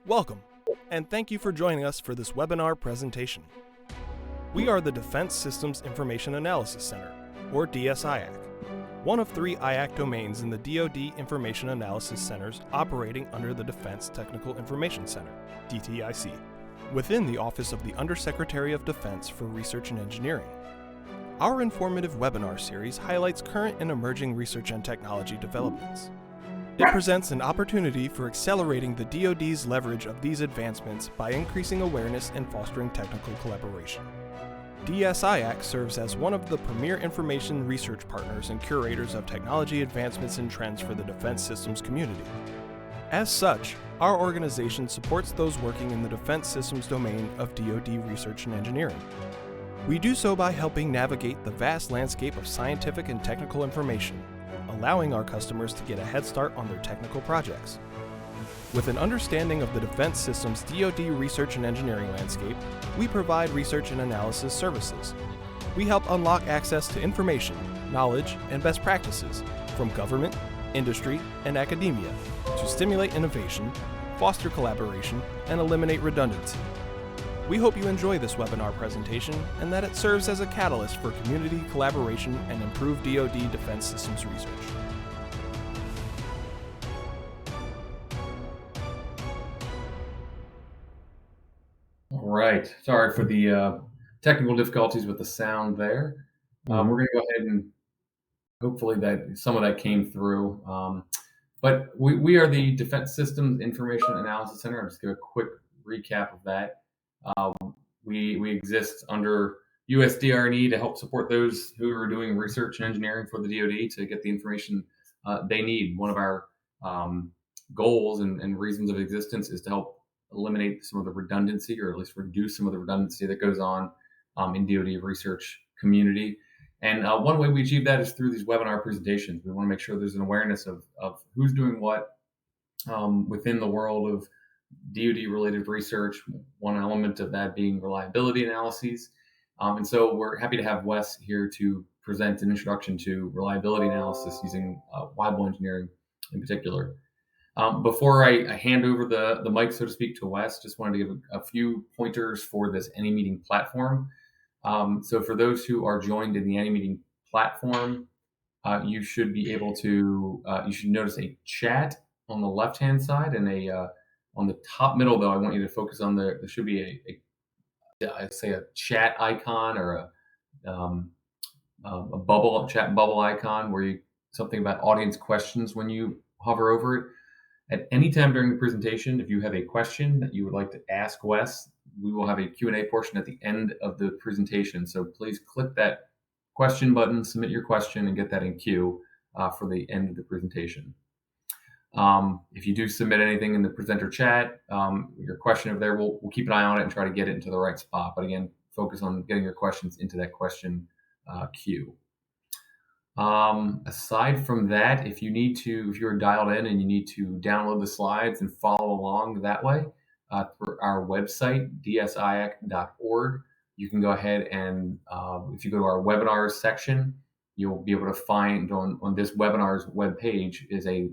Welcome, and thank you for joining us for this webinar presentation. We are the Defense Systems Information Analysis Center, or DSIAC, one of 3 IAC domains in the DoD Information Analysis Centers operating under the Defense Technical Information Center, DTIC, within the Office of the Undersecretary of Defense for Research and Engineering. Our informative webinar series highlights current and emerging research and technology developments. It presents an opportunity for accelerating the DoD's leverage of these advancements by increasing awareness and fostering technical collaboration. DSIAC serves as one of the premier information research partners and curators of technology advancements and trends for the defense systems community. As such, our organization supports those working in the defense systems domain of DoD research and engineering. We do so by helping navigate the vast landscape of scientific and technical information, allowing our customers to get a head start on their technical projects. With an understanding of the defense system's DoD research and engineering landscape, we provide research and analysis services. We help unlock access to information, knowledge, and best practices from government, industry, and academia to stimulate innovation, foster collaboration, and eliminate redundancy. We hope you enjoy this webinar presentation and that it serves as a catalyst for community collaboration and improved DoD defense systems research. All right. Sorry for the technical difficulties with the sound there. We're going to go ahead and hopefully that some of that came through. But we are the Defense Systems Information Analysis Center. I'll just give a quick recap of that. We exist under USDRD to help support those who are doing research and engineering for the DoD to get the information they need. One of our goals and reasons of existence is to help eliminate some of the redundancy, or at least reduce some of the redundancy that goes on in DoD research community. And one way we achieve that is through these webinar presentations. We want to make sure there's an awareness of who's doing what within the world of DoD-related research, one element of that being reliability analyses. And so we're happy to have Wes here to present an introduction to reliability analysis using Weibull Engineering in particular. Before I hand over the mic, so to speak, to Wes, just wanted to give a few pointers for this AnyMeeting platform. So for those who are joined in the AnyMeeting platform, you should be able to, you should notice a chat on the left-hand side and on the top middle, though, I want you to focus on there should be a chat icon or a chat bubble icon where something about audience questions when you hover over it. At any time during the presentation, if you have a question that you would like to ask Wes, we will have a Q&A portion at the end of the presentation. So please click that question button, submit your question, and get that in queue for the end of the presentation. If you do submit anything in the presenter chat, your question over there, we'll keep an eye on it and try to get it into the right spot. But again, focus on getting your questions into that question queue. Aside from that, if you're dialed in and you need to download the slides and follow along that way, through our website, DSIAC.org, you can go ahead and if you go to our webinars section, you'll be able to find on this webinar's webpage is a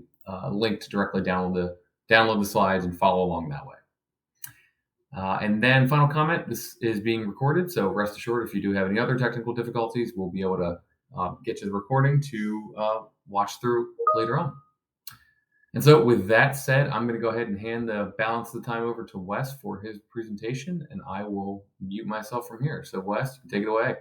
link to directly download the slides and follow along that way. And then final comment, this is being recorded, so rest assured if you do have any other technical difficulties, we'll be able to get you the recording to watch through later on. And so with that said, I'm going to go ahead and hand the balance of the time over to Wes for his presentation, and I will mute myself from here. So Wes, take it away.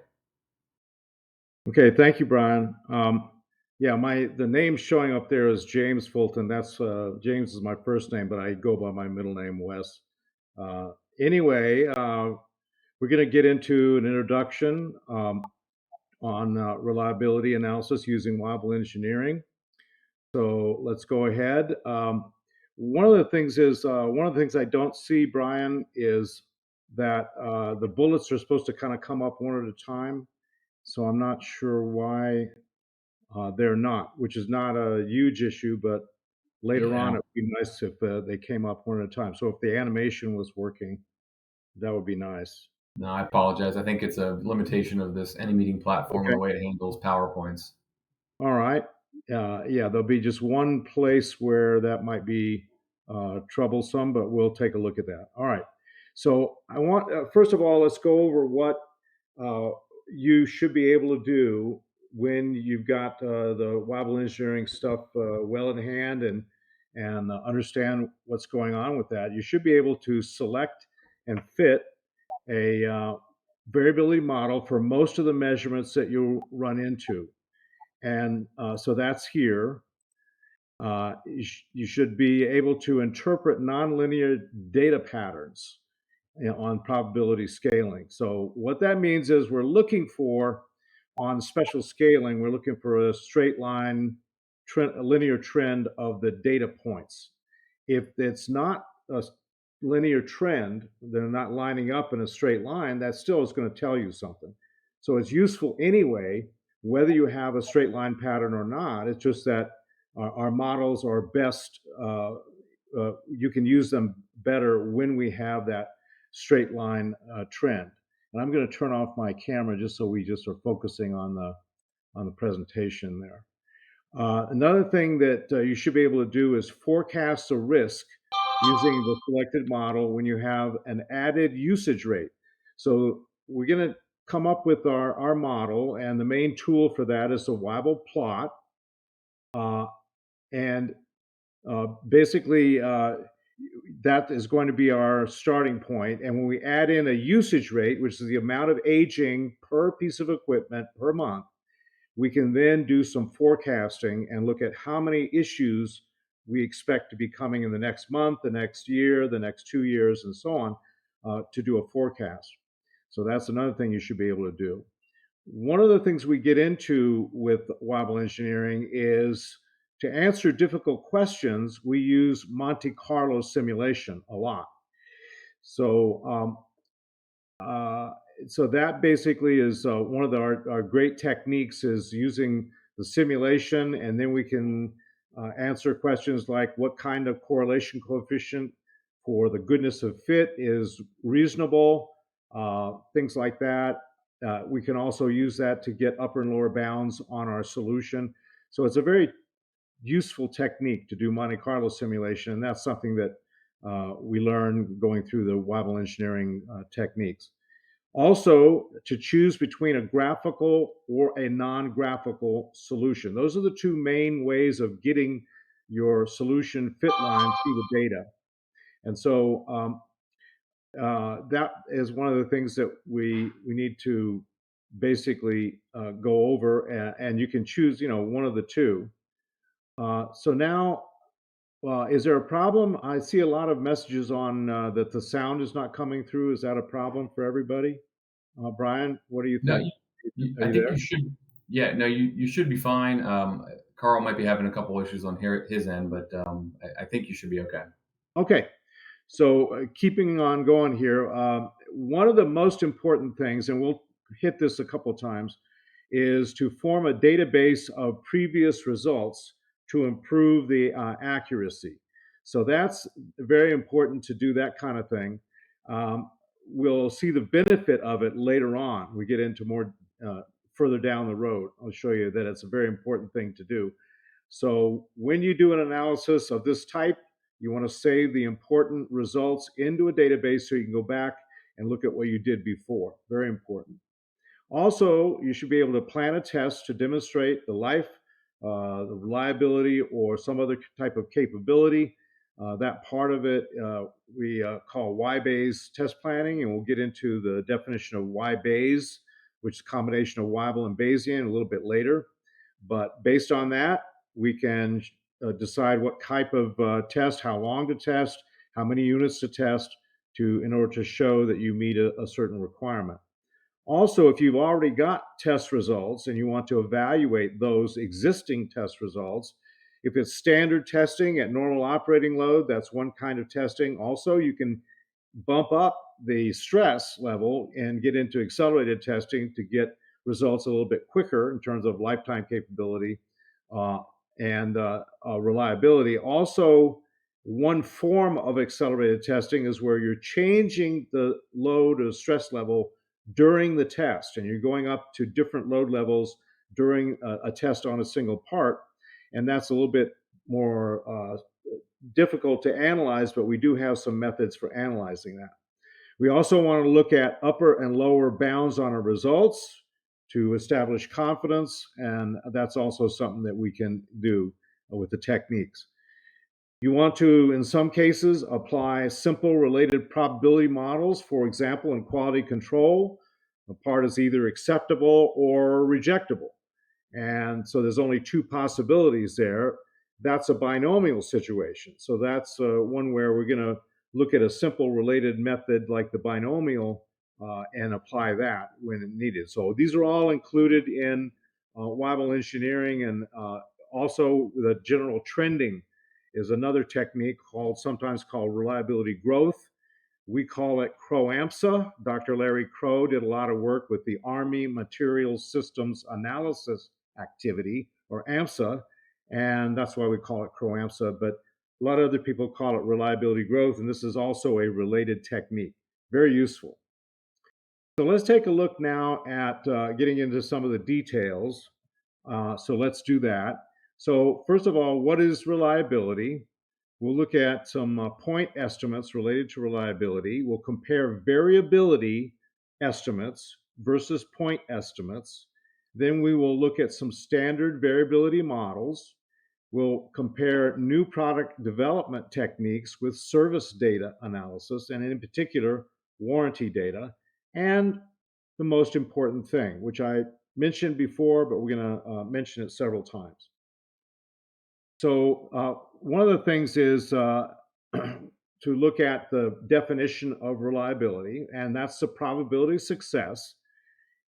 Okay, thank you, Brian. The name showing up there is James Fulton. That's James is my first name, but I go by my middle name, Wes. Anyway, we're going to get into an introduction on reliability analysis using Weibull Engineering. So let's go ahead. One of the things I don't see, Brian, is that the bullets are supposed to kind of come up one at a time. So I'm not sure why they're not, which is not a huge issue, but later on it would be nice if they came up one at a time. So if the animation was working, that would be nice. No, I apologize. I think it's a limitation of this AnyMeeting platform, the way it handles PowerPoints. All right. There'll be just one place where that might be troublesome, but we'll take a look at that. All right. So I want, first of all, let's go over what uh, you should be able to do when you've got the Weibull Engineering stuff well in hand and understand what's going on with that. You should be able to select and fit a variability model for most of the measurements that you'll run into. And so that's here. You should be able to interpret nonlinear data patterns on probability scaling. So what that means is we're looking for, on special scaling, we're looking for a straight line, a linear trend of the data points. If it's not a linear trend, they're not lining up in a straight line, that still is going to tell you something. So it's useful anyway, whether you have a straight line pattern or not. It's just that our models are best, you can use them better when we have that straight line trend. And I'm going to turn off my camera just so we just are focusing on the presentation there. Another thing that you should be able to do is forecast the risk using the selected model when you have an added usage rate. So we're going to come up with our model, and the main tool for that is the Weibull plot. And basically, that is going to be our starting point. And when we add in a usage rate, which is the amount of aging per piece of equipment per month, we can then do some forecasting and look at how many issues we expect to be coming in the next month, the next year, the next 2 years, and so on, to do a forecast. So that's another thing you should be able to do. One of the things we get into with Weibull Engineering is to answer difficult questions, we use Monte Carlo simulation a lot. So, so that basically is one of our great techniques, is using the simulation, and then we can answer questions like what kind of correlation coefficient for the goodness of fit is reasonable, things like that. We can also use that to get upper and lower bounds on our solution. So it's a very useful technique to do Monte Carlo simulation, and that's something that we learn going through the Weibull Engineering techniques. Also, to choose between a graphical or a non-graphical solution. Those are the two main ways of getting your solution fit line through the data. And so that is one of the things that we need to basically go over, and you can choose, one of the two. So now, is there a problem? I see a lot of messages on that the sound is not coming through. Is that a problem for everybody? Brian, what do you No, think? Are I you think there? you should. Yeah, no, you should be fine. Carl might be having a couple issues on his end, but I think you should be okay. Okay. So keeping on going here, one of the most important things, and we'll hit this a couple times, is to form a database of previous results to improve the accuracy. So that's very important to do that kind of thing. We'll see the benefit of it later on. We get into more further down the road. I'll show you that it's a very important thing to do. So when you do an analysis of this type, you want to save the important results into a database so you can go back and look at what you did before. Very important. Also, you should be able to plan a test to demonstrate the life, the reliability, or some other type of capability. That part of it we call Y-Bayes test planning, and we'll get into the definition of Y-Bayes, which is a combination of Weibull and Bayesian, a little bit later. But based on that, we can decide what type of test, how long to test, how many units to test in order to show that you meet a certain requirement. Also, if you've already got test results and you want to evaluate those existing test results, if it's standard testing at normal operating load, that's one kind of testing. Also, you can bump up the stress level and get into accelerated testing to get results a little bit quicker in terms of lifetime capability and reliability. Also, one form of accelerated testing is where you're changing the load or stress level during the test, and you're going up to different load levels during a test on a single part, and that's a little bit more difficult to analyze, but we do have some methods for analyzing that. We also want to look at upper and lower bounds on our results to establish confidence, and that's also something that we can do with the techniques. You want to, in some cases, apply simple related probability models. For example, in quality control, a part is either acceptable or rejectable. And so there's only two possibilities there. That's a binomial situation. So that's one where we're going to look at a simple related method like the binomial and apply that when needed. So these are all included in Weibull Engineering, and also the general trending is another technique sometimes called reliability growth. We call it CROAMSA. Dr. Larry Crow did a lot of work with the Army Materials Systems Analysis Activity, or AMSA, and that's why we call it CROAMSA, but a lot of other people call it reliability growth, and this is also a related technique. Very useful. So let's take a look now at getting into some of the details. So let's do that. So first of all, what is reliability? We'll look at some point estimates related to reliability. We'll compare variability estimates versus point estimates. Then we will look at some standard variability models. We'll compare new product development techniques with service data analysis, and in particular, warranty data. And the most important thing, which I mentioned before, but we're going to mention it several times. So one of the things is to look at the definition of reliability, and that's the probability of success.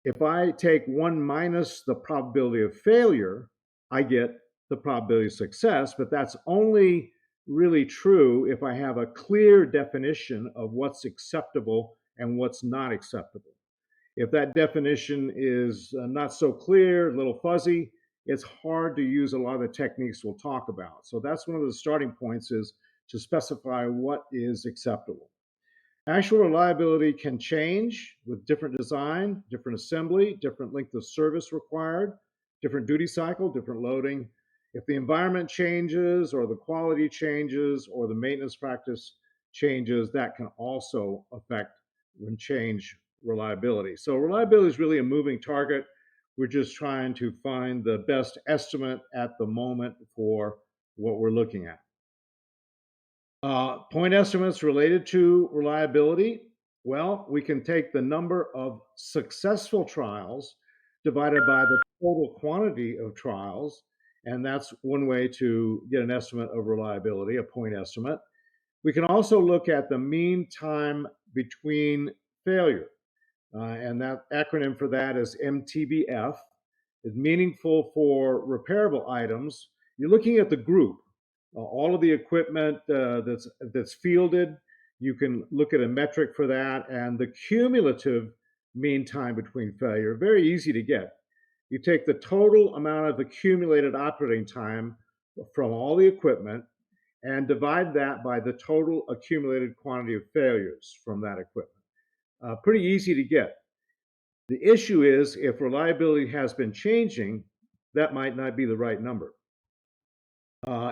If I take 1 minus the probability of failure, I get the probability of success, but that's only really true if I have a clear definition of what's acceptable and what's not acceptable. If that definition is not so clear, a little fuzzy, it's hard to use a lot of the techniques we'll talk about. So that's one of the starting points, is to specify what is acceptable. Actual reliability can change with different design, different assembly, different length of service required, different duty cycle, different loading. If the environment changes or the quality changes or the maintenance practice changes, that can also affect and change reliability. So reliability is really a moving target. We're just trying to find the best estimate at the moment for what we're looking at. Point estimates related to reliability. Well, we can take the number of successful trials divided by the total quantity of trials, and that's one way to get an estimate of reliability, a point estimate. We can also look at the mean time between failure. And that acronym for that is MTBF. It's meaningful for repairable items. You're looking at the group, all of the equipment that's fielded. You can look at a metric for that, and the cumulative mean time between failure, very easy to get. You take the total amount of accumulated operating time from all the equipment and divide that by the total accumulated quantity of failures from that equipment. Pretty easy to get. The issue is, if reliability has been changing, that might not be the right number.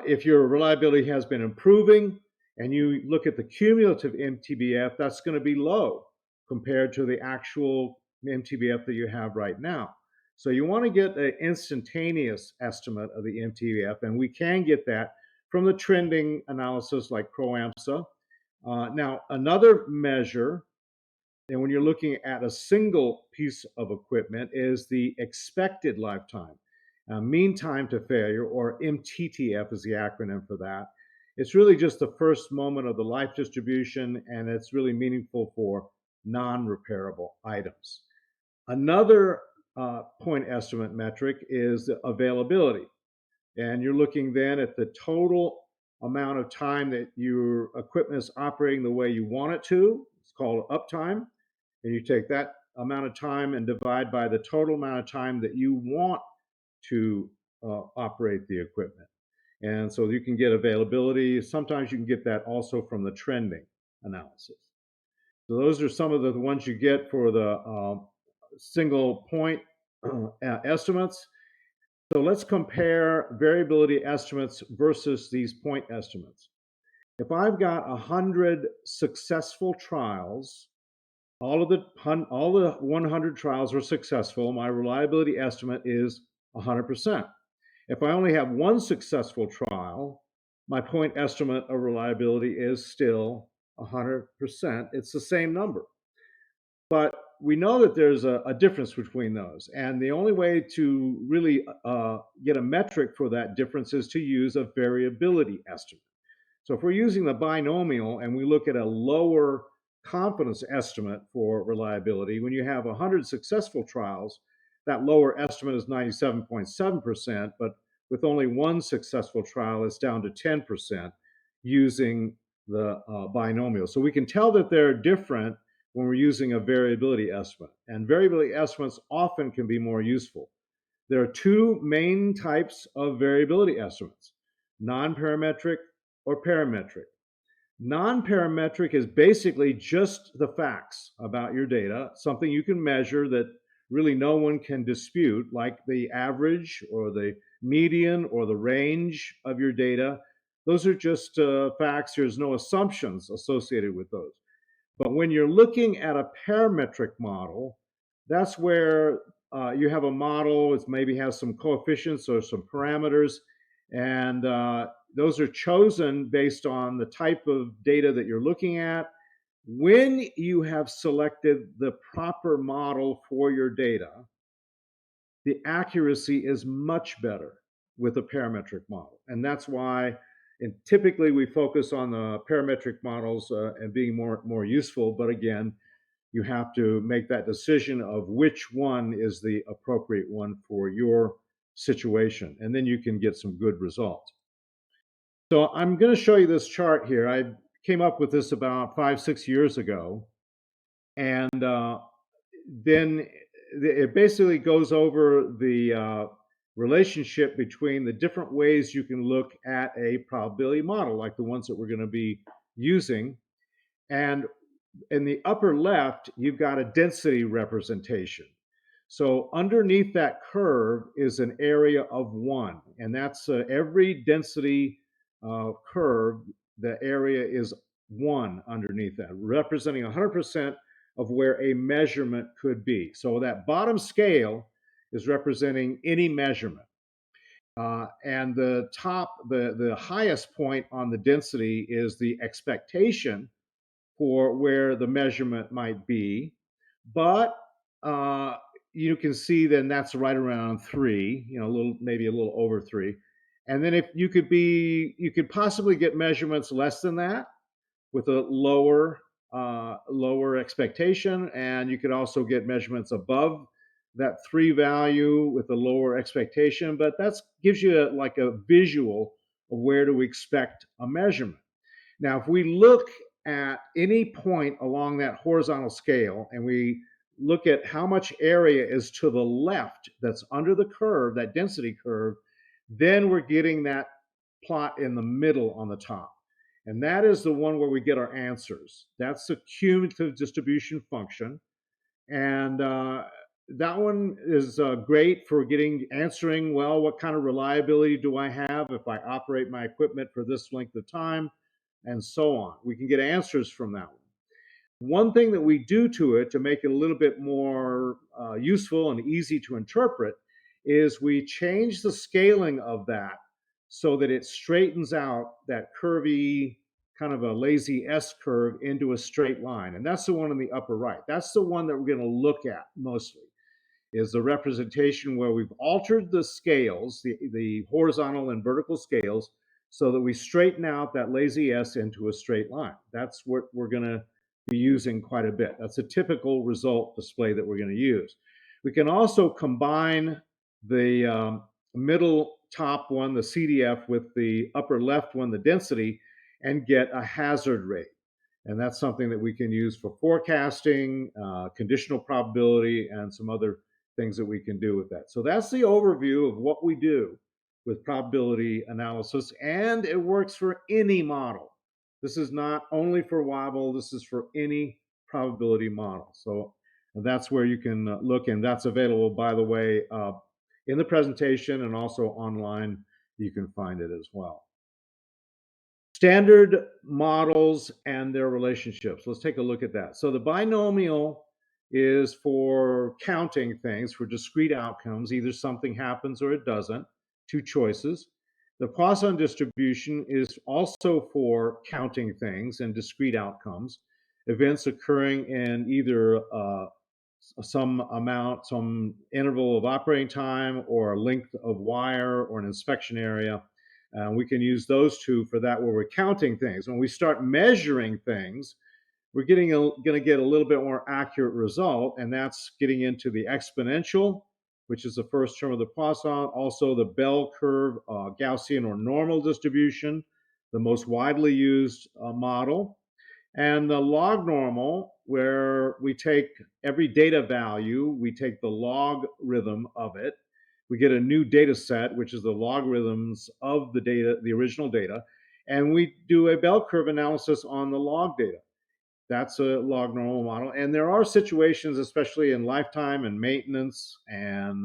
If your reliability has been improving and you look at the cumulative MTBF, that's going to be low compared to the actual MTBF that you have right now. So you want to get an instantaneous estimate of the MTBF, and we can get that from the trending analysis like CROAMSA. Now, another measure, and when you're looking at a single piece of equipment, is the expected lifetime. Mean time to failure, or MTTF is the acronym for that. It's really just the first moment of the life distribution, and it's really meaningful for non-repairable items. Another point estimate metric is the availability. And you're looking then at the total amount of time that your equipment is operating the way you want it to. It's called uptime. And you take that amount of time and divide by the total amount of time that you want to operate the equipment. And so you can get availability. Sometimes you can get that also from the trending analysis. So those are some of the ones you get for the single point estimates. So let's compare variability estimates versus these point estimates. If I've got 100 successful trials, all the 100 trials were successful, my reliability estimate is 100%. If I only have one successful trial, my point estimate of reliability is still 100%. It's the same number. But we know that there's a difference between those. And the only way to really get a metric for that difference is to use a variability estimate. So if we're using the binomial and we look at a lower confidence estimate for reliability, when you have 100 successful trials, that lower estimate is 97.7%, but with only one successful trial, it's down to 10% using the binomial. So we can tell that they're different when we're using a variability estimate. And variability estimates often can be more useful. There are two main types of variability estimates: non-parametric or parametric. Non-parametric is basically just the facts about your data, something you can measure that really no one can dispute, like the average or the median or the range of your data. Those are just facts. There's no assumptions associated with those. But when you're looking at a parametric model, that's where you have a model. It maybe has some coefficients or some parameters, and those are chosen based on the type of data that you're looking at. When you have selected the proper model for your data, the accuracy is much better with a parametric model. And that's why, and typically we focus on the parametric models and being more useful. But again, you have to make that decision of which one is the appropriate one for your situation. And then you can get some good results. So I'm going to show you this chart here. I came up with this about 5-6 years ago. And then it basically goes over the relationship between the different ways you can look at a probability model, like the ones that we're going to be using. And in the upper left, you've got a density representation. So underneath that curve is an area of 1, and that's every density curve, the area is 1 underneath that, representing 100% of where a measurement could be. So that bottom scale is representing any measurement. And the highest point on the density is the expectation for where the measurement might be. But you can see then that's right around 3, maybe a little over 3. And then if you could possibly get measurements less than that with a lower expectation, and you could also get measurements above that 3 value with a lower expectation. But that gives you like a visual of where to expect a measurement. Now, if we look at any point along that horizontal scale and we look at how much area is to the left that's under the curve, that density curve, then we're getting that plot in the middle on the top. And that is the one where we get our answers. That's the cumulative distribution function. And that one is great for answering, well, what kind of reliability do I have if I operate my equipment for this length of time, and so on. We can get answers from that one. One thing that we do to it to make it a little bit more useful and easy to interpret is we change the scaling of that so that it straightens out that curvy, kind of a lazy S curve into a straight line. And that's the one in the upper right. That's the one that we're going to look at mostly, is the representation where we've altered the scales, the horizontal and vertical scales, so that we straighten out that lazy S into a straight line. That's what we're going to be using quite a bit. That's a typical result display that we're going to use. We can also combine the middle top one, the CDF, with the upper left one, the density, and get a hazard rate. And that's something that we can use for forecasting, conditional probability, and some other things that we can do with that. So that's the overview of what we do with probability analysis, and it works for any model. This is not only for Weibull, this is for any probability model. So that's where you can look, and that's available, by the way, in the presentation, and also online you can find it as well. Standard models and their relationships. Let's take a look at that. So the binomial is for counting things, for discrete outcomes. Either something happens or it doesn't, two choices. The Poisson distribution is also for counting things and discrete outcomes, events occurring in either some amount, some interval of operating time, or a length of wire, or an inspection area. We can use those two for that, where we're counting things. When we start measuring things, we're going to get a little bit more accurate result, and that's getting into the exponential, which is the first term of the Poisson, also the bell curve, Gaussian or normal distribution, the most widely used model, and the log normal, where we take every data value, we take the logarithm of it, we get a new data set, which is the logarithms of the data, the original data, and we do a bell curve analysis on the log data. That's a log normal model. And there are situations, especially in lifetime and maintenance and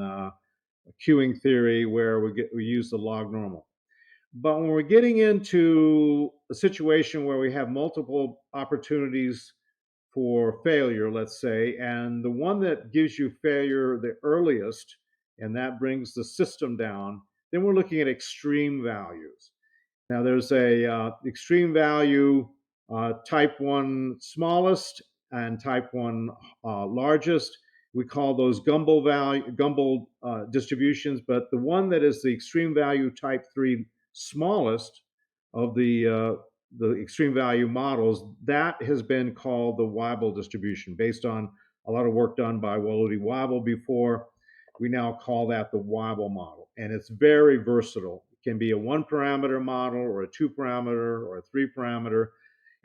queuing theory, where we use the log normal. But when we're getting into a situation where we have multiple opportunities for failure, let's say, and the one that gives you failure the earliest, and that brings the system down, then we're looking at extreme values. Now there's a extreme value type 1 smallest and type 1 largest. We call those Gumbel distributions, but the one that is the extreme value type 3 smallest of the extreme value models, that has been called the Weibull distribution, based on a lot of work done by Weibull before. We now call that the Weibull model, and it's very versatile. It can be a 1-parameter model, or a 2-parameter, or a 3-parameter.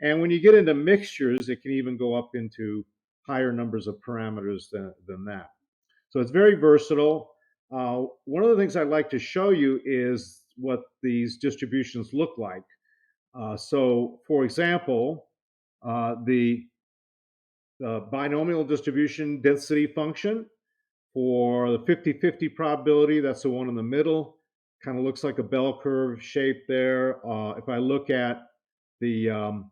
And when you get into mixtures, it can even go up into higher numbers of parameters than that. So it's very versatile. One of the things I'd like to show you is what these distributions look like. So for example, the binomial distribution density function for the 50-50 probability, that's the one in the middle, kind of looks like a bell curve shape there. If I look at the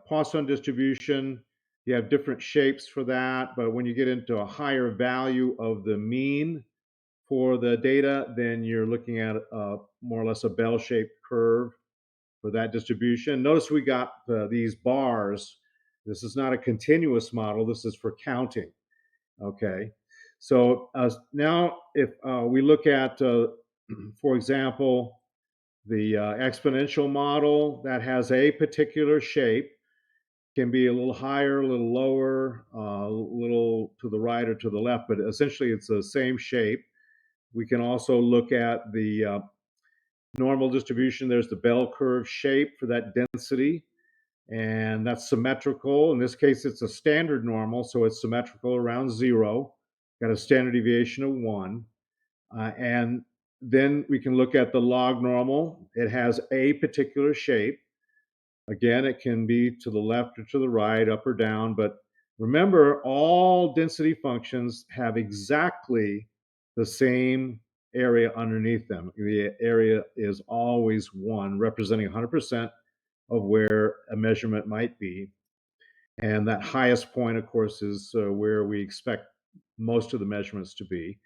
Poisson distribution, you have different shapes for that, but when you get into a higher value of the mean for the data, then you're looking at more or less a bell-shaped curve for that distribution. Notice we got these bars. This is not a continuous model. This is for counting. Okay, so now if we look at, for example, the exponential model, that has a particular shape, can be a little higher, a little lower, a little to the right or to the left, but essentially it's the same shape. We can also look at the normal distribution. There's the bell curve shape for that density, and that's symmetrical. In this case, it's a standard normal, so it's symmetrical around 0. Got a standard deviation of 1. And then we can look at the log normal. It has a particular shape. Again, it can be to the left or to the right, up or down, but remember, all density functions have exactly the same area underneath them. The area is always 1, representing 100% of where a measurement might be. And that highest point, of course, is where we expect most of the measurements to be.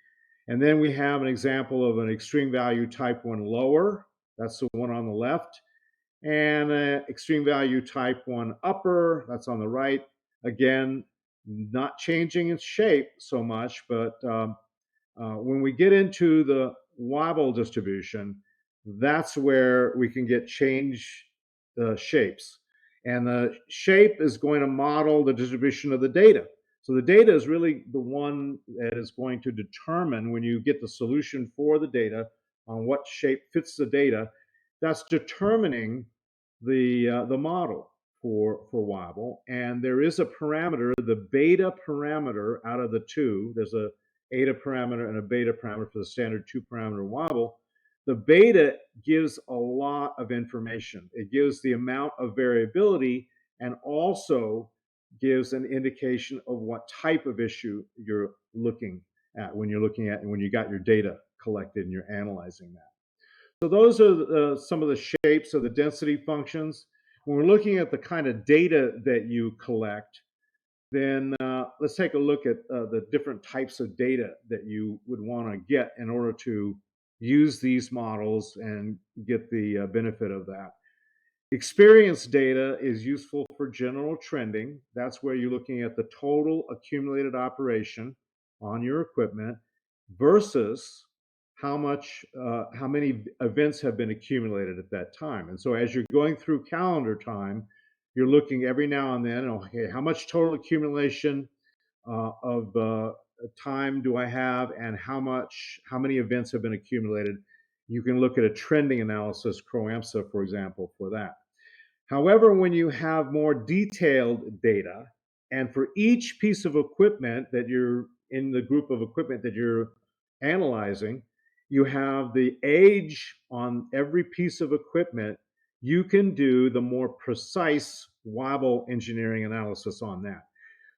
And then we have an example of an extreme value type 1 lower. That's the one on the left. And an extreme value type 1 upper. That's on the right. Again, not changing its shape so much, but when we get into the Weibull distribution, that's where we can get change shapes. And the shape is going to model the distribution of the data. So the data is really the one that is going to determine, when you get the solution for the data on what shape fits the data, that's determining the model for Weibull. And there is a parameter, the beta parameter out of the two. There's a eta parameter and a beta parameter for the standard 2-parameter Weibull. The beta gives a lot of information. It gives the amount of variability and also gives an indication of what type of issue you're looking at when you're looking at when you got your data collected and you're analyzing that. So those are some of the shapes of the density functions. When we're looking at the kind of data that you collect, then let's take a look at the different types of data that you would want to get in order to use these models and get the benefit of that. Experience data is useful for general trending. That's where you're looking at the total accumulated operation on your equipment versus how many events have been accumulated at that time. And so as you're going through calendar time, you're looking every now and then, okay, how much total accumulation of time do I have, and how many events have been accumulated? You can look at a trending analysis, CROAMSA, for example, for that. However, when you have more detailed data, and for each piece of equipment that you're in the group of equipment that you're analyzing, you have the age on every piece of equipment, you can do the more precise Weibull engineering analysis on that.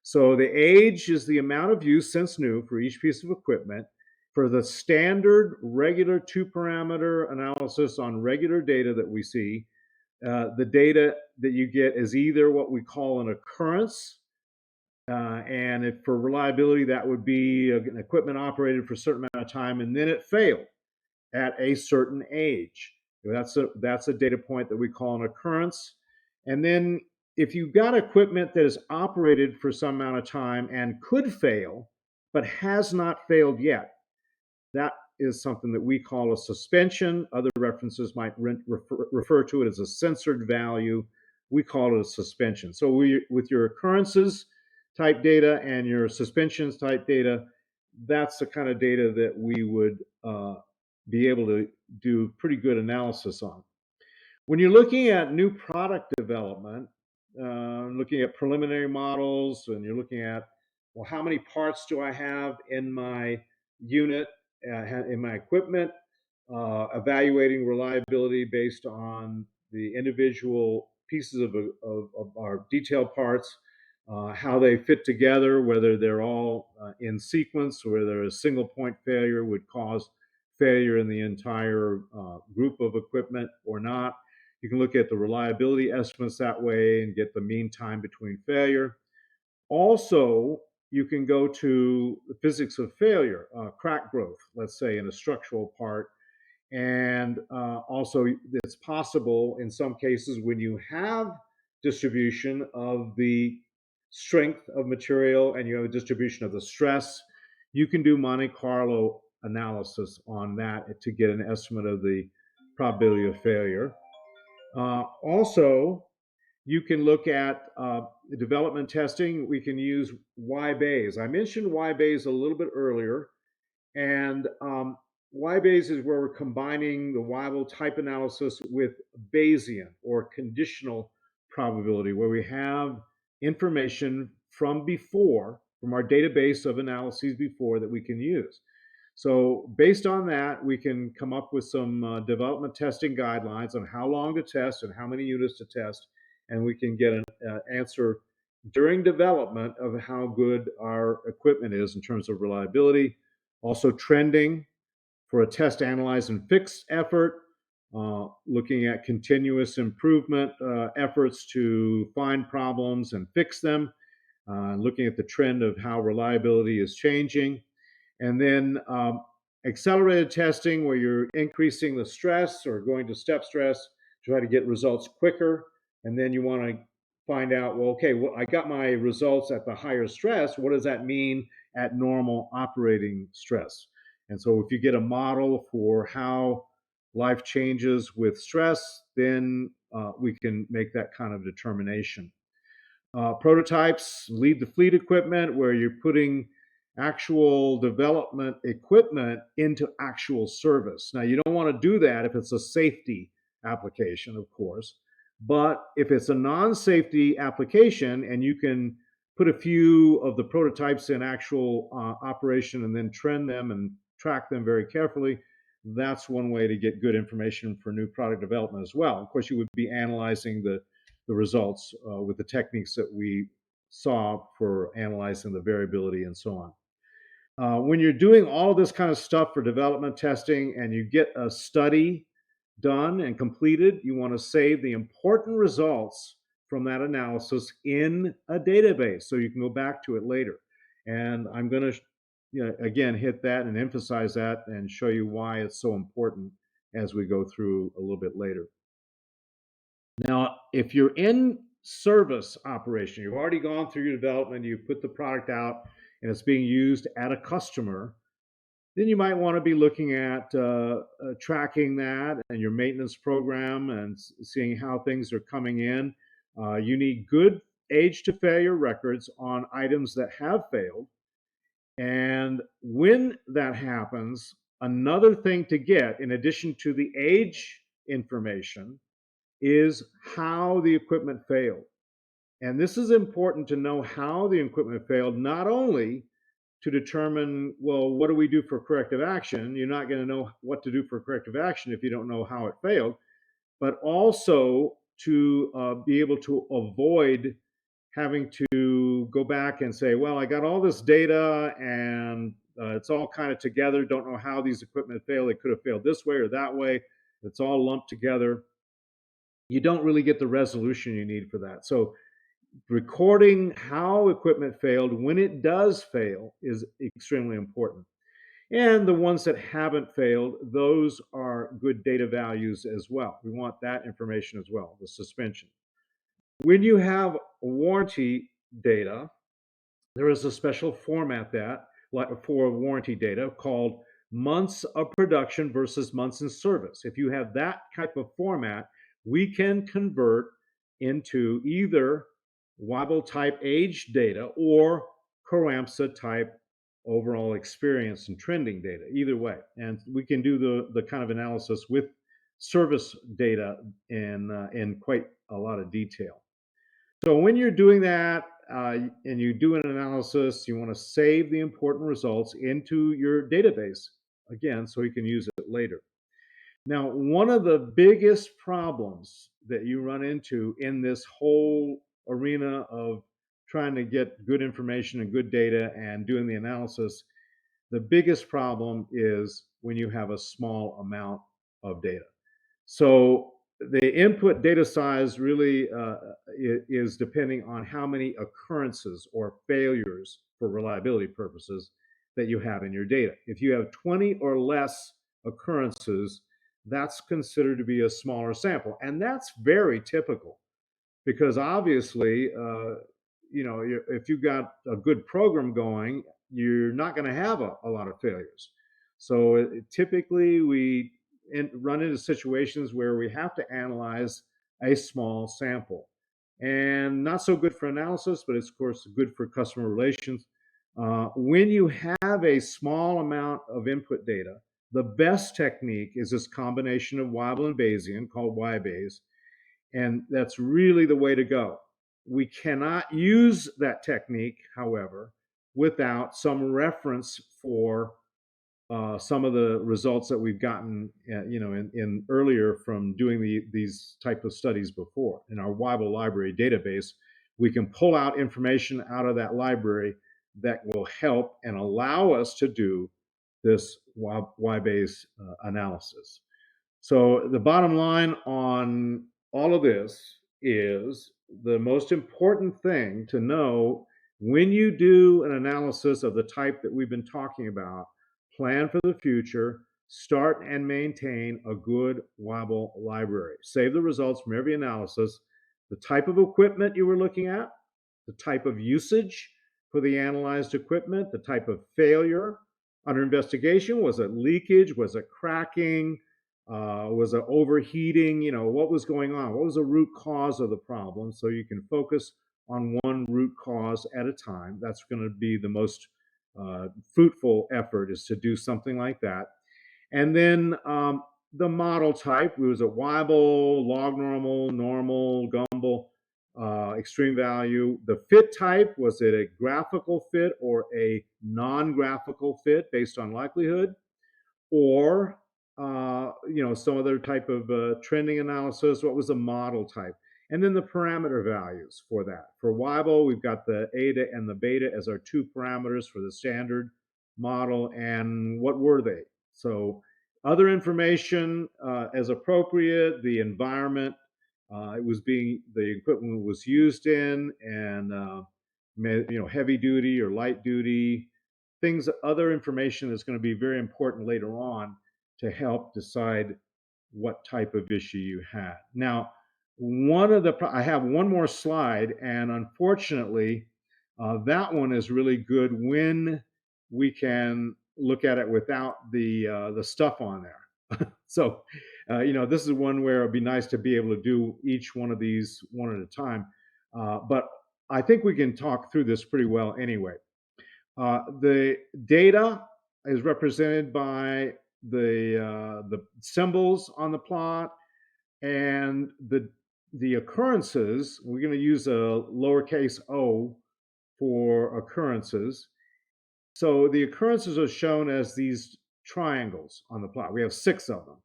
So the age is the amount of use since new for each piece of equipment. For the standard regular 2-parameter analysis on regular data that we see, the data that you get is either what we call an occurrence, and for reliability, that would be an equipment operated for a certain amount of time and then it failed at a certain age. That's a data point that we call an occurrence. And then if you've got equipment that is operated for some amount of time and could fail, but has not failed yet, that is something that we call a suspension. Other references might refer to it as a censored value. We call it a suspension. So with your occurrences type data and your suspensions type data, that's the kind of data that we would be able to do pretty good analysis on. When you're looking at new product development, looking at preliminary models, and you're looking at, well, how many parts do I have in my unit, in my equipment, evaluating reliability based on the individual pieces of our detailed parts, how they fit together, whether they're all in sequence, or whether a single point failure would cause failure in the entire group of equipment or not. You can look at the reliability estimates that way and get the mean time between failure. Also, you can go to the physics of failure, crack growth, let's say, in a structural part. And also, it's possible in some cases when you have distribution of the strength of material and you have a distribution of the stress, you can do Monte Carlo analysis on that to get an estimate of the probability of failure. Also, you can look at development testing. We can use Y-Bayes. I mentioned Y-Bayes a little bit earlier, and Y-Bayes is where we're combining the Weibull type analysis with Bayesian or conditional probability, where we have information from before, from our database of analyses before that we can use. So based on that, we can come up with some development testing guidelines on how long to test and how many units to test, and we can get an answer during development of how good our equipment is in terms of reliability. Also trending for a test, analyze, and fix effort, looking at continuous improvement efforts to find problems and fix them, looking at the trend of how reliability is changing. And then accelerated testing, where you're increasing the stress or going to step stress to try to get results quicker. And then you want to find out, well, okay, well, I got my results at the higher stress. What does that mean at normal operating stress? And so if you get a model for how life changes with stress, then we can make that kind of determination. Prototypes, lead the fleet equipment, where you're putting actual development equipment into actual service. Now, you don't want to do that if it's a safety application, of course, but if it's a non-safety application and you can put a few of the prototypes in actual operation and then trend them and track them very carefully, that's one way to get good information for new product development as well. Of course, you would be analyzing the results with the techniques that we saw for analyzing the variability and so on. When you're doing all this kind of stuff for development testing and you get a study done and completed, you want to save the important results from that analysis in a database so you can go back to it later. And I'm going to, again, hit that and emphasize that and show you why it's so important as we go through a little bit later. Now, if you're in service operation, you've already gone through your development, you've put the product out, and it's being used at a customer, then you might want to be looking at tracking that and your maintenance program and seeing how things are coming in. You need good age to failure records on items that have failed. And when that happens, another thing to get, in addition to the age information, is how the equipment failed. And this is important to know how the equipment failed, not only to determine, well, what do we do for corrective action? You're not going to know what to do for corrective action if you don't know how it failed, but also to be able to avoid having to go back and say, well, I got all this data and it's all kind of together. Don't know how these equipment failed. It could have failed this way or that way. It's all lumped together. You don't really get the resolution you need for that. So recording how equipment failed when it does fail is extremely important. And the ones that haven't failed, those are good data values as well. We want that information as well, the suspension. When you have warranty data, there is a special format that for warranty data called months of production versus months in service. If you have that type of format, we can convert into either Weibull type age data or Caramsa type overall experience and trending data, either way. And we can do the kind of analysis with service data in quite a lot of detail. So when you're doing that and you do an analysis, you want to save the important results into your database, again, so you can use it later. Now, one of the biggest problems that you run into in this whole arena of trying to get good information and good data and doing the analysis, the biggest problem is when you have a small amount of data. So the input data size really is depending on how many occurrences or failures for reliability purposes that you have in your data. If you have 20 or less occurrences, that's considered to be a smaller sample. And that's very typical because obviously, if you've got a good program going, you're not going to have a lot of failures. So typically we run into situations where we have to analyze a small sample. And not so good for analysis, but it's of course good for customer relations. When you have a small amount of input data, the best technique is this combination of Weibull and Bayesian called Y-Bayes, and that's really the way to go. We cannot use that technique, however, without some reference for some of the results that we've gotten, in earlier from doing these type of studies before. In our Weibull Library database, we can pull out information out of that library that will help and allow us to do this Y-Bayes analysis. So the bottom line on all of this is the most important thing to know when you do an analysis of the type that we've been talking about. Plan for the future, start and maintain a good Weibull library. Save the results from every analysis, the type of equipment you were looking at, the type of usage for the analyzed equipment, the type of failure under investigation. Was it leakage? Was it cracking? Was it overheating? What was going on? What was the root cause of the problem? So you can focus on one root cause at a time. That's going to be the most fruitful effort, is to do something like that. And then the model type, was it Weibull, log normal, Gumbel, extreme value. The fit type, was it a graphical fit or a non-graphical fit based on likelihood? Or some other type of trending analysis? What was the model type? And then the parameter values for that. For Weibull, we've got the eta and the beta as our two parameters for the standard model and what were they? So other information as appropriate, the environment the equipment was used in, and heavy duty or light duty, things, other information that's going to be very important later on to help decide what type of issue you had. Now, I have one more slide, and unfortunately, that one is really good when we can look at it without the stuff on there. So, this is one where it'd be nice to be able to do each one of these one at a time. But I think we can talk through this pretty well anyway. The data is represented by the symbols on the plot, and the occurrences. We're going to use a lowercase o for occurrences. So the occurrences are shown as these triangles on the plot. We have 6 of them.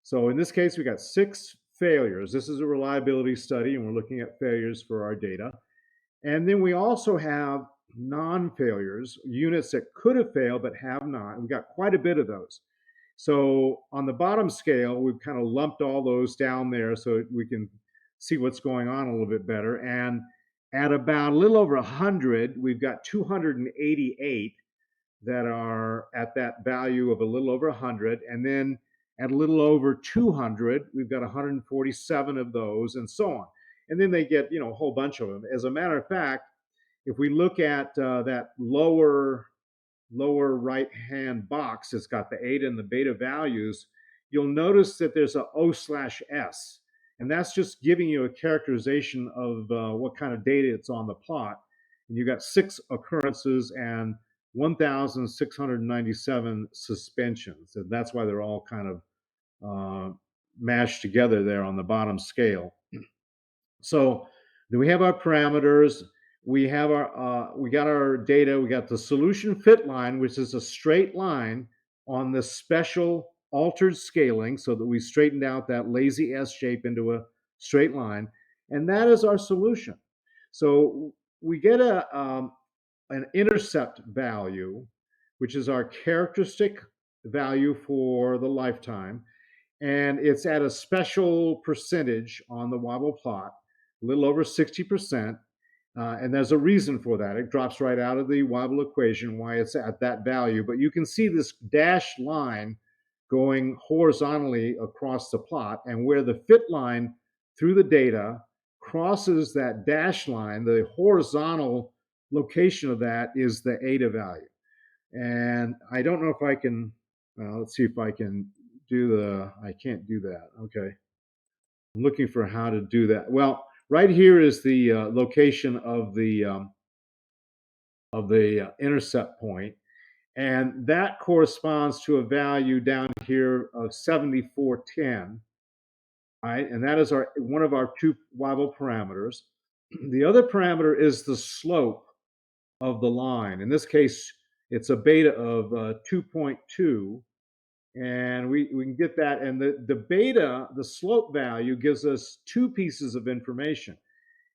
So in this case, we got 6 failures. This is a reliability study, and we're looking at failures for our data. And then we also have non-failures, units that could have failed but have not. We got quite a bit of those. So on the bottom scale, we've kind of lumped all those down there so we can see what's going on a little bit better. And at about a little over 100, we've got 288 that are at that value of a little over 100. And then at a little over 200, we've got 147 of those, and so on. And then they get, a whole bunch of them. As a matter of fact, if we look at that lower right hand box, it's got the eta and the beta values, you'll notice that there's a O/S, and that's just giving you a characterization of what kind of data it's on the plot. And you got 6 occurrences and 1,697 suspensions, and that's why they're all kind of mashed together there on the bottom scale. So then we have our parameters. We got our data. We got the solution fit line, which is a straight line on the special altered scaling, so that we straightened out that lazy S shape into a straight line, and that is our solution. So we get an intercept value, which is our characteristic value for the lifetime, and it's at a special percentage on the Weibull plot, a little over 60%. And there's a reason for that. It drops right out of the Weibull equation why it's at that value. But you can see this dashed line going horizontally across the plot, and where the fit line through the data crosses that dashed line, the horizontal location of that is the eta value. And I don't know if I can, let's see if I can I can't do that. Okay. I'm looking for how to do that. Well, right here is the location of the intercept point, and that corresponds to a value down here of 7410. Right, and that is one of our 2 Weibull parameters. The other parameter is the slope of the line. In this case, it's a beta of 2.2. And we can get that. And the beta, the slope value, gives us 2 pieces of information.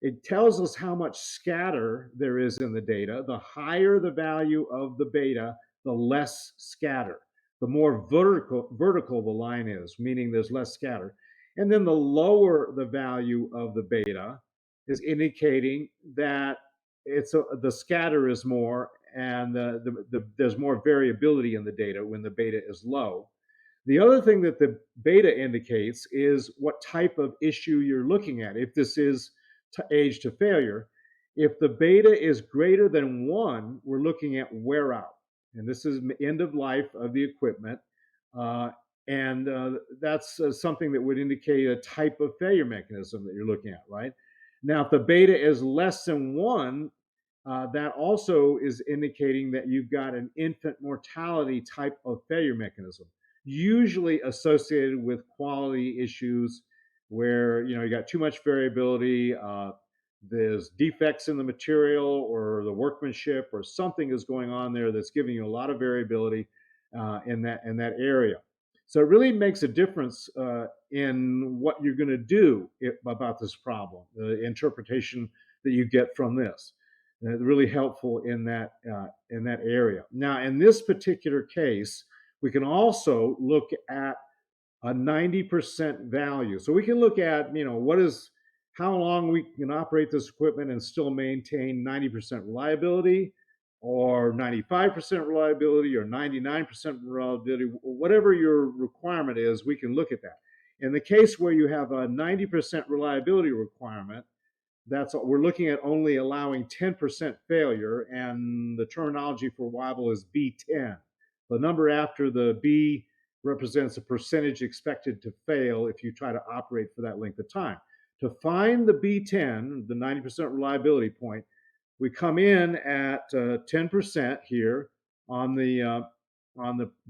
It tells us how much scatter there is in the data. The higher the value of the beta, the less scatter. The more vertical the line is, meaning there's less scatter. And then the lower the value of the beta is indicating that the scatter is more, and there's more variability in the data when the beta is low. The other thing that the beta indicates is what type of issue you're looking at. If this is age to failure, if the beta is greater than 1, we're looking at wear out. And this is end of life of the equipment. And that's something that would indicate a type of failure mechanism that you're looking at, right? Now, if the beta is less than 1, that also is indicating that you've got an infant mortality type of failure mechanism, usually associated with quality issues where you got too much variability, there's defects in the material or the workmanship, or something is going on there that's giving you a lot of variability in that area. So it really makes a difference in what you're going to do about this problem, the interpretation that you get from this. really helpful in that area. Now, in this particular case, we can also look at a 90% value. So we can look at, how long we can operate this equipment and still maintain 90% reliability, or 95% reliability, or 99% reliability, whatever your requirement is, we can look at that. In the case where you have a 90% reliability requirement, we're looking at only allowing 10% failure, and the terminology for Weibull is B10. The number after the B represents a percentage expected to fail if you try to operate for that length of time. To find the B10, the 90% reliability point, we come in at 10% here on the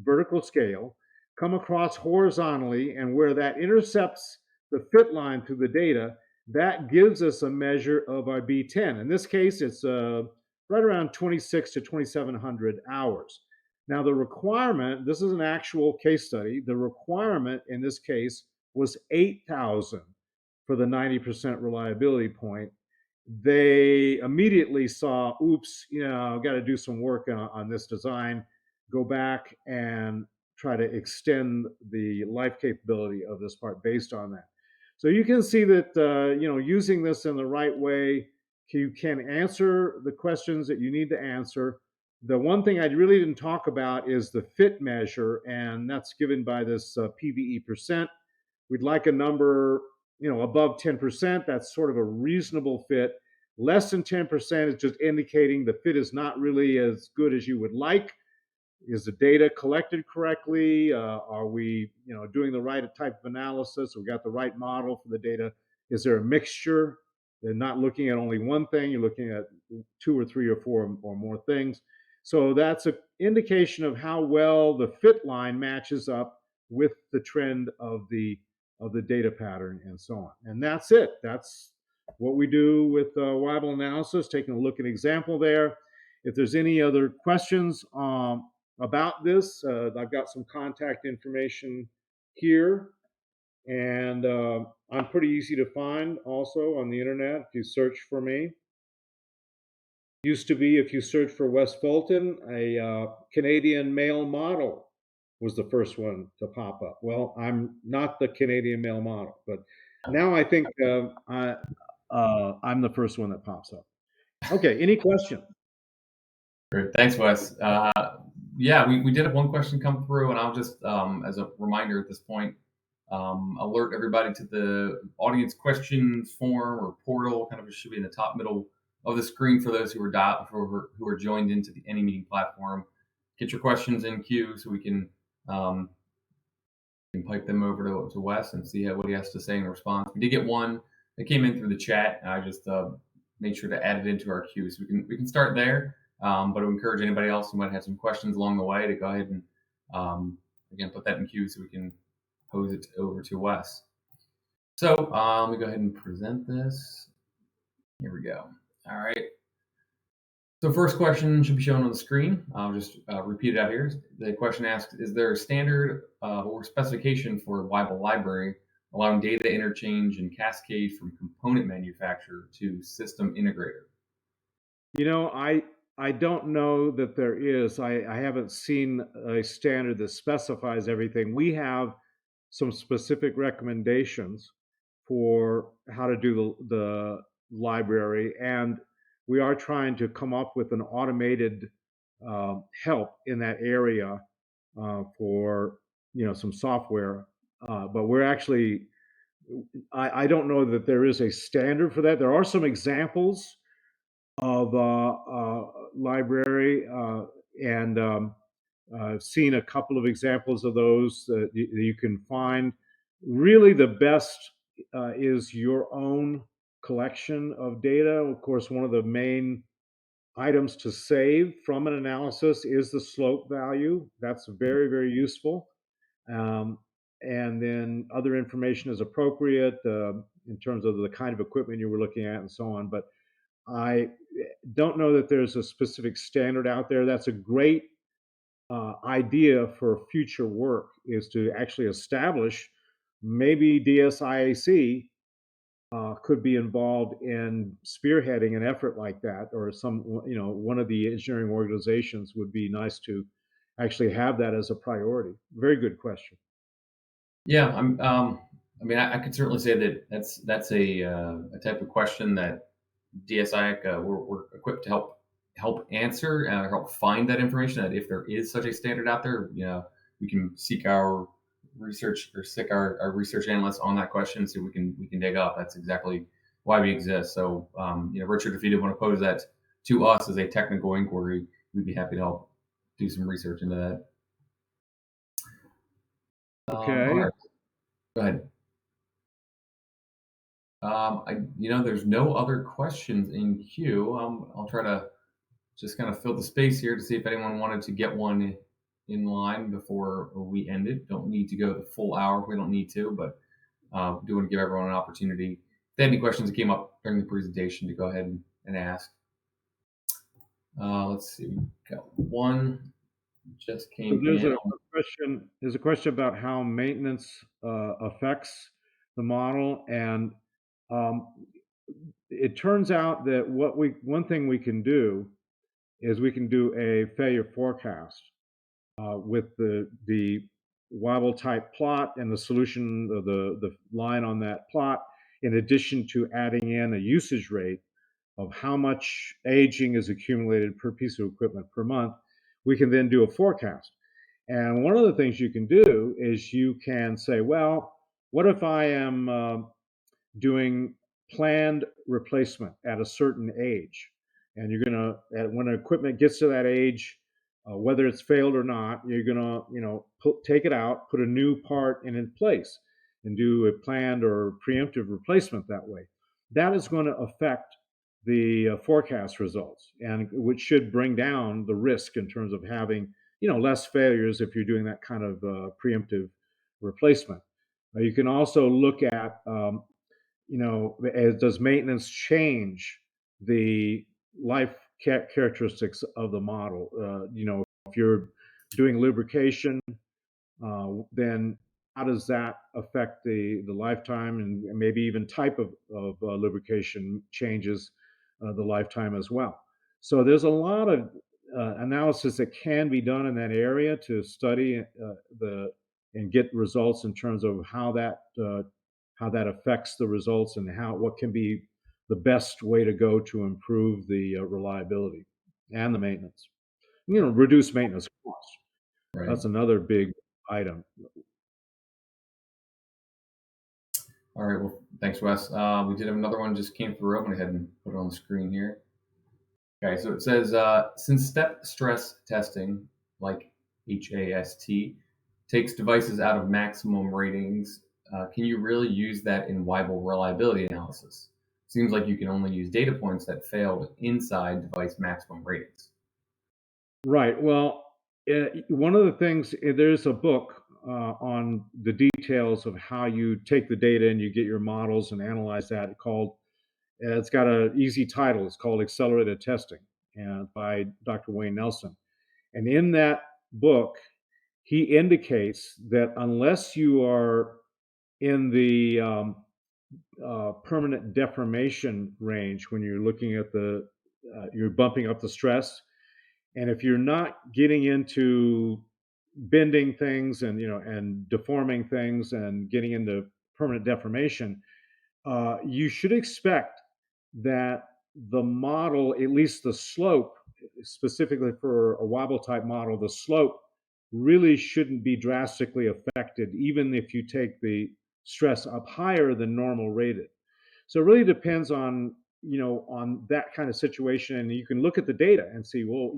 vertical scale, come across horizontally, and where that intercepts the fit line through the data, that gives us a measure of our B10. In this case, it's right around 26 to 2,700 hours. Now, the requirement, this is an actual case study, the requirement in this case was 8,000 for the 90% reliability point. They immediately saw, oops, got to do some work on this design, go back and try to extend the life capability of this part based on that. So you can see that, using this in the right way, you can answer the questions that you need to answer. The one thing I really didn't talk about is the fit measure, and that's given by this PVE percent. We'd like a number, above 10%. That's sort of a reasonable fit. Less than 10% is just indicating the fit is not really as good as you would like. Is the data collected correctly? Are we, doing the right type of analysis? We got the right model for the data. Is there a mixture? They're not looking at only one thing. You're looking at 2 or 3 or 4 or more things. So that's an indication of how well the fit line matches up with the trend of the data pattern and so on. And that's it. That's what we do with Weibull analysis, taking a look at an example there. If there's any other questions about this, I've got some contact information here, and I'm pretty easy to find also on the internet if you search for me. Used to be, if you search for Wes Fulton, a Canadian male model was the first one to pop up. Well, I'm not the Canadian male model, but now I think I'm the first one that pops up. Okay, any question? Great, thanks, Wes. Yeah, we did have one question come through, and I'll just, as a reminder at this point, alert everybody to the audience questions form or portal. Kind of, it should be in the top middle of the screen for those who are joined into the AnyMeeting platform. Get your questions in queue so we can pipe them over to Wes and see what he has to say in response. We did get one that came in through the chat, and I just made sure to add it into our queue, so we can start there. But I would encourage anybody else who might have some questions along the way to go ahead and again put that in queue so we can pose it over to Wes. So let me go ahead and present this. Here we go. All right. So first question should be shown on the screen. I'll just repeat it out here. The question asks, is there a standard or specification for Weibull Library allowing data interchange and cascade from component manufacturer to system integrator? I don't know that there is. I haven't seen a standard that specifies everything. We have some specific recommendations for how to do the library, and we are trying to come up with an automated help in that area for some software. But we're actually, I don't know that there is a standard for that. There are some examples of library, and I've seen a couple of examples of those that you can find. Really, the best is your own collection of data. Of course, one of the main items to save from an analysis is the slope value. That's very, very useful. And then other information is appropriate in terms of the kind of equipment you were looking at and so on. But I don't know that there's a specific standard out there. That's a great idea for future work, is to actually establish maybe DSIAC could be involved in spearheading an effort like that, or one of the engineering organizations would be nice to actually have that as a priority. Very good question. Yeah, I mean, I could certainly say that that's a type of question that DSIAC we're equipped to help answer and help find that information. That if there is such a standard out there, we can seek our research or seek our research analysts on that question, so we can dig up. That's exactly why we exist. So, Richard, if you did want to pose that to us as a technical inquiry, we'd be happy to help do some research into that. All Okay. right, go ahead. There's no other questions in queue. I'll try to just kind of fill the space here to see if anyone wanted to get one in line before we end it. Don't need to go the full hour if we don't need to, but do want to give everyone an opportunity. If they had any questions that came up during the presentation, to go ahead and ask. Let's see, we got one just So came in. question. There's a question about how maintenance affects the model, and um, it turns out that one thing we can do is we can do a failure forecast with the Weibull type plot and the solution of the line on that plot, in addition to adding in a usage rate of how much aging is accumulated per piece of equipment per month. We can then do a forecast. And one of the things you can do is you can say, well, what if I am doing planned replacement at a certain age? And you're going to, when equipment gets to that age, whether it's failed or not, you're going to, take it out, put a new part in place, and do a planned or preemptive replacement that way. That is going to affect the forecast results, and which should bring down the risk in terms of having, less failures if you're doing that kind of preemptive replacement. You can also look at does maintenance change the life characteristics of the model? If you're doing lubrication, then how does that affect the lifetime, and maybe even type of lubrication changes the lifetime as well? So there's a lot of analysis that can be done in that area to study and get results in terms of how that affects the results, and what can be the best way to go to improve the reliability and the maintenance. Reduce maintenance costs. Right. That's another big item. All right. Well, thanks, Wes. We did have another one just came through. I'm going to go ahead and put it on the screen here. Okay, so it says, since step stress testing, like HAST, takes devices out of maximum ratings, can you really use that in Weibull reliability analysis? Seems like you can only use data points that failed inside device maximum ratings. Right. Well, one of the things, there's a book on the details of how you take the data and you get your models and analyze that. It's got an easy title. It's called Accelerated Testing, by Dr. Wayne Nelson. And in that book, he indicates that unless you are in the permanent deformation range, when you're looking at you're bumping up the stress, and if you're not getting into bending things and deforming things and getting into permanent deformation, you should expect that the model, at least the slope, specifically for a Weibull type model, the slope really shouldn't be drastically affected, even if you take the stress up higher than normal rated. So it really depends on on that kind of situation, and you can look at the data and see, well,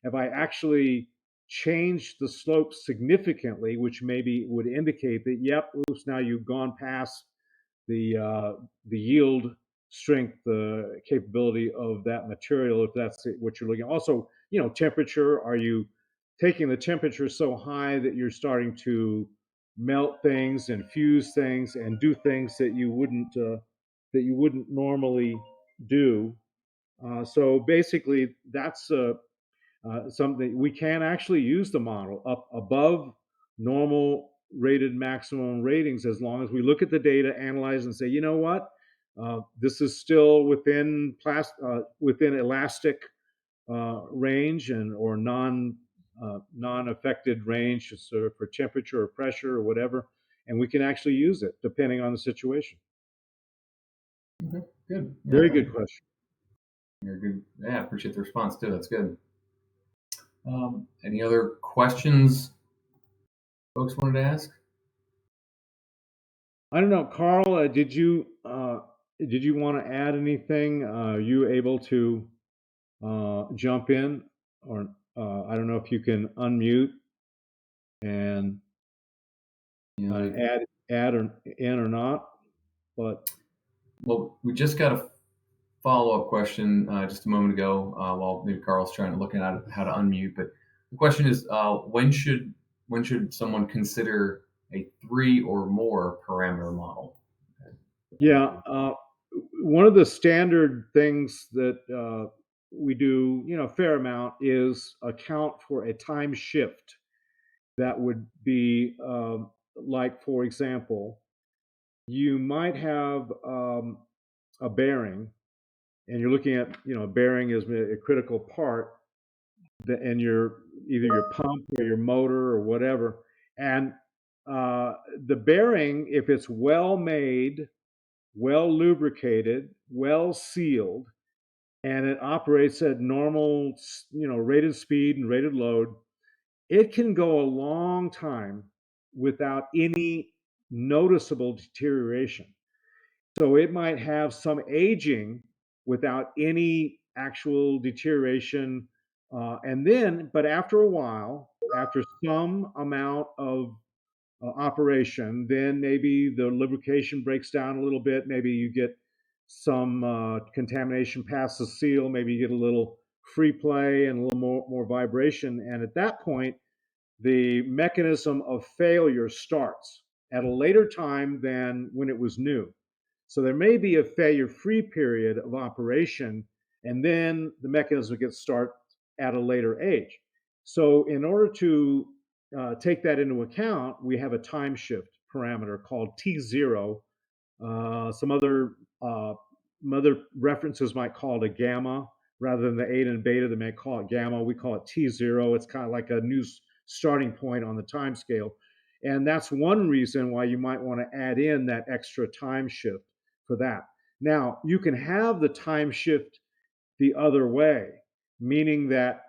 if I actually changed the slope significantly, which maybe would indicate that, yep, oops, now you've gone past the yield strength, the capability of that material, if that's what you're looking at. Also, temperature. Are you taking the temperature so high that you're starting to melt things and fuse things and do things that you wouldn't normally do? So basically, that's something we can actually use the model up above normal rated maximum ratings, as long as we look at the data, analyze, and say, you know what? This is still within within elastic range and or non-affected range for temperature or pressure or whatever, and we can actually use it depending on the situation. Okay, good. Yeah, Very good question. you're good. Yeah, I appreciate the response too. That's good. Any other questions folks wanted to ask? I don't know, Carl. Did you want to add anything? Are you able to jump in, or I don't know if you can unmute and add or in or not. But well, we just got a follow-up question just a moment ago while maybe Carl's trying to look at how to unmute. But the question is, when should someone consider a 3 or more parameter model? yeah, one of the standard things that we do, a fair amount, is account for a time shift. That would be like, for example, you might have a bearing, and you're looking at, a bearing is a critical part, and either your pump or your motor or whatever, and the bearing, if it's well made, well lubricated, well sealed, and it operates at normal, rated speed and rated load, it can go a long time without any noticeable deterioration. So it might have some aging without any actual deterioration. But after a while, after some amount of operation, then maybe the lubrication breaks down a little bit. Maybe you get some contamination past the seal. Maybe you get a little free play and a little more vibration. And at that point, the mechanism of failure starts at a later time than when it was new. So there may be a failure-free period of operation, and then the mechanism gets start at a later age. So in order to take that into account, we have a time shift parameter called T0. Some other references might call it a gamma rather than the eta and beta. They may call it gamma. We call it T0. It's kind of like a new starting point on the time scale. And that's one reason why you might want to add in that extra time shift for that. Now, you can have the time shift the other way, meaning that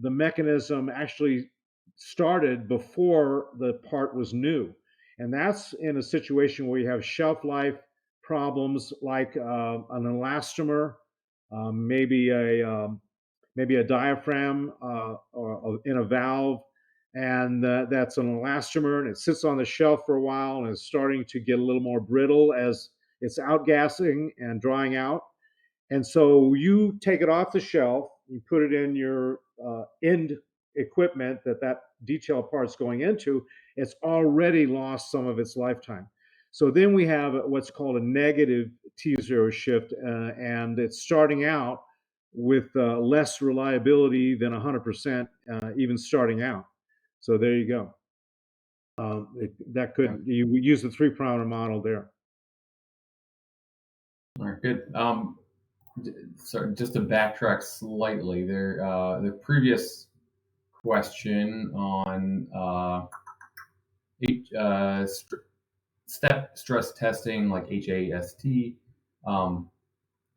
the mechanism actually started before the part was new. And that's in a situation where you have shelf life problems like an elastomer, maybe a diaphragm or in a valve, and that's an elastomer, and it sits on the shelf for a while and is starting to get a little more brittle as it's outgassing and drying out. And so you take it off the shelf, you put it in your end equipment that detail part's going into, it's already lost some of its lifetime. So then we have what's called a negative T0 shift, and it's starting out with less reliability than 100%, even starting out. So there you go. You use the 3-parameter model there. All right, good. Sorry, just to backtrack slightly, the previous question on step stress testing, like HAST,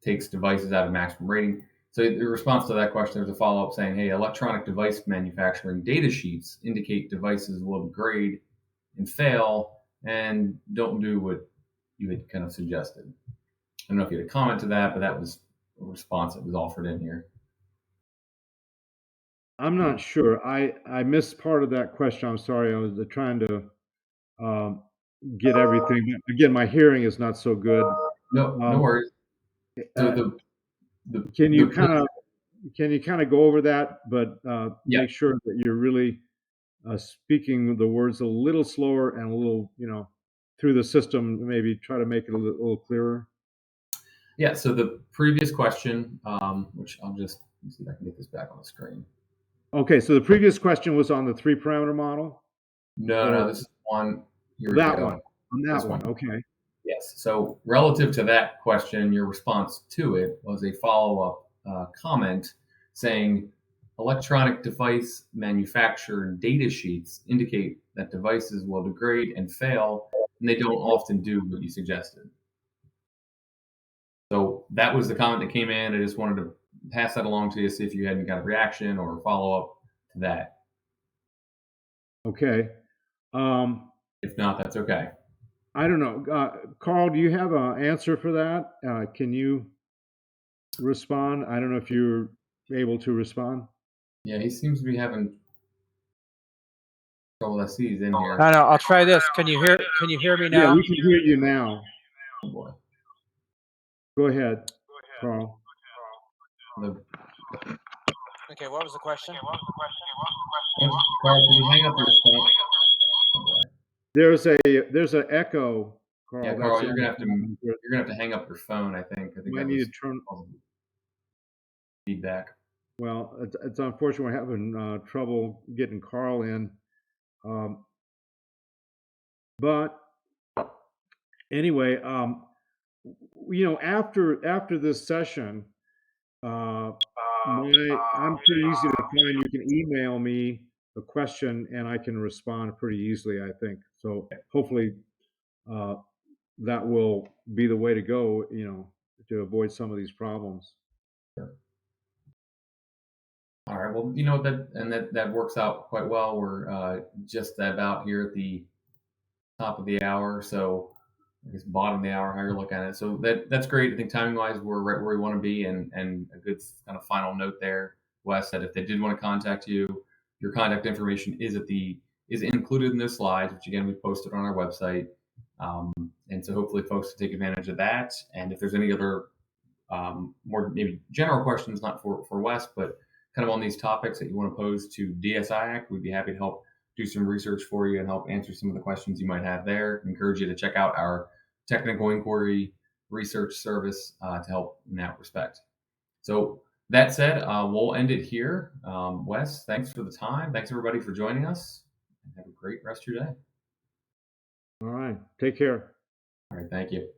takes devices out of maximum rating. So in response to that question, there's a follow-up saying, hey, electronic device manufacturing data sheets indicate devices will degrade and fail and don't do what you had kind of suggested. I don't know if you had a comment to that, but that was a response that was offered in here. I'm not sure. I missed part of that question. I'm sorry. I was trying to get everything. Again, my hearing is not so good. No worries. So can you kind of go over that, but yeah. make sure that you're really speaking the words a little slower and a little, through the system, maybe try to make it a little clearer. Yeah, so the previous question, which I'll just see if I can get this back on the screen. Okay, so the previous question was on the 3-parameter model? No, this is one. That one. On that one, okay. Yes. So relative to that question, your response to it was a follow-up comment saying electronic device manufacturer data sheets indicate that devices will degrade and fail, and they don't often do what you suggested. So that was the comment that came in. I just wanted to pass that along to you, see if you had any kind of reaction or follow-up to that. Okay. If not, that's okay. I don't know. Carl, do you have an answer for that? Can you respond? I don't know if you're able to respond. Yeah, he seems to be having trouble. I see he's in here. No, I'll try this. Can you hear me Yeah, now? we can hear you now. Oh boy. Go ahead, Carl. Okay, what was the question? Carl, can you hang up your phone? Oh boy. There's an echo, Carl. Yeah, Carl, you're gonna have to hang up your phone. I think Might that need was to turn. feedback. Well, it's unfortunate we're having trouble getting Carl in. But anyway, after this session, I'm pretty easy to find. You can email me a question and I can respond pretty easily, I think. So hopefully that will be the way to go, to avoid some of these problems. All right. Well, that works out quite well. We're just about here at the top of the hour, so I guess bottom of the hour, how you're looking at it. So that's great. I think timing wise, we're right where we want to be, and a good kind of final note there, Wes, that if they did want to contact you, your contact information is included in those slides, which again we've posted on our website. And so hopefully folks can take advantage of that. And if there's any other more maybe general questions, not for Wes, but kind of on these topics that you want to pose to DSIAC, we'd be happy to help do some research for you and help answer some of the questions you might have there. I encourage you to check out our technical inquiry research service to help in that respect. So that said, we'll end it here. Wes, thanks for the time. Thanks everybody for joining us. And have a great rest of your day. All right. Take care. All right. Thank you.